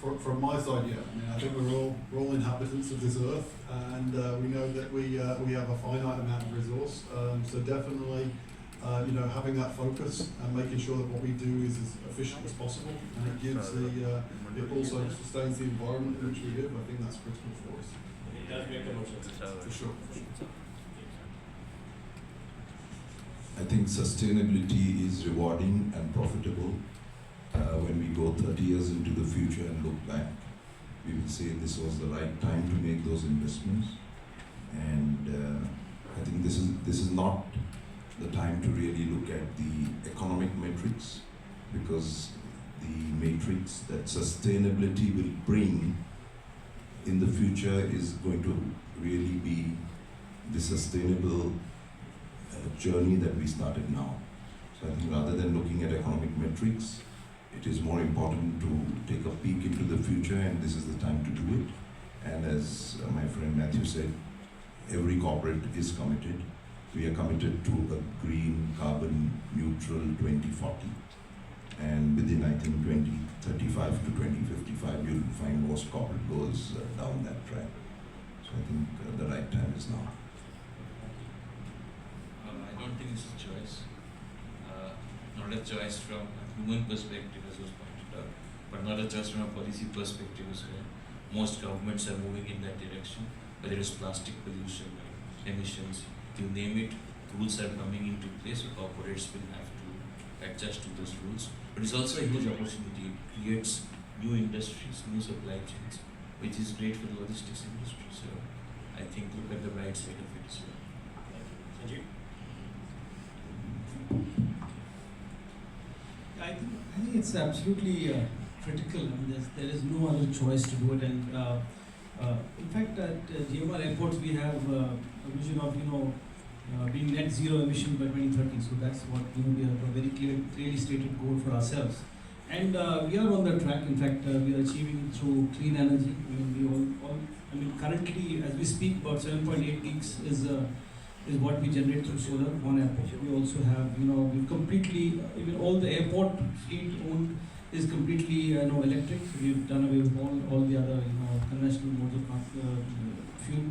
from my side, yeah. I mean, I think we're all inhabitants of this earth, and we know that we have a finite amount of resource. So definitely, having that focus and making sure that what we do is as efficient as possible, and it gives it also sustains the environment in which we live. I think that's critical for us. It does make commercial sense. For sure. I think sustainability is rewarding and profitable. When we go 30 years into the future and look back, we will say this was the right time to make those investments. And I think this is not the time to really look at the economic metrics, because the matrix that sustainability will bring in the future is going to really be the sustainable journey that we started now. So I think rather than looking at economic metrics, it is more important to take a peek into the future, and this is the time to do it. And as my friend Matthew said, every corporate is committed. We are committed to a green, carbon neutral 2040. And within, I think, 2035 to 2055, you'll find most corporate goals down that track. So I think the right time is now. I don't think it's a choice. Not a choice from a human perspective, as was pointed out, but not a choice from a policy perspective as well. Most governments are moving in that direction, whether it's plastic pollution, emissions, you name it, rules are coming into place, so corporates will have to adjust to those rules. But it's also a huge opportunity. It creates new industries, new supply chains, which is great for the logistics industry. So I think look at the right side of it as well. Sanjeev? I think it's absolutely critical. I mean, there is no other choice to do it. And in fact, at GMR airports, we have a vision of being net zero emission by 2030. So that's what we have a very clearly stated goal for ourselves. And we are on the track. In fact, we are achieving through clean energy. I mean, currently, as we speak, about 7.8 gigs is what we generate through solar on airport. We also have, we completely, even all the airport fleet owned is completely, electric. So we've done away with all the other, conventional modes of fuel.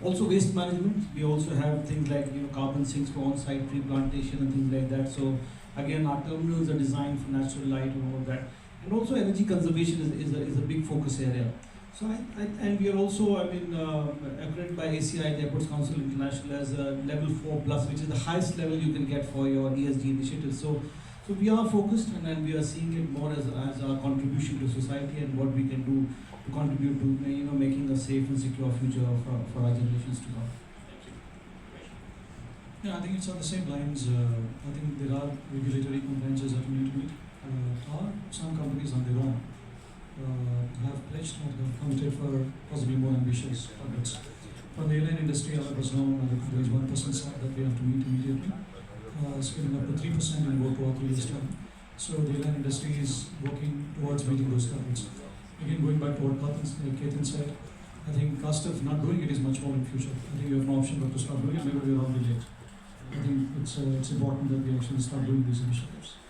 Also waste management. We also have things like, carbon sinks for on-site tree plantation and things like that. So again, our terminals are designed for natural light and all of that. And also energy conservation is a big focus area. So and we are also, accredited by ACI, the Airports Council International, as a level 4+, which is the highest level you can get for your ESG initiatives. So we are focused, and we are seeing it more as our contribution to society and what we can do to contribute to, making a safe and secure future for our generations to come. Yeah, I think it's on the same lines. I think there are regulatory compliances that we need to meet. Some companies on their own have pledged or have committed for possibly more ambitious targets. For the airline industry, all of us know there is 1% SAP that we have to meet immediately, scaling up to 3% in about 2 or 3 years' time. So the airline industry is working towards meeting those targets. Again, going back to what Ketan said, I think cost of not doing it is much more in future. I think you have no option but to start doing it. Maybe we are already late. I think it's important that we actually start doing these initiatives.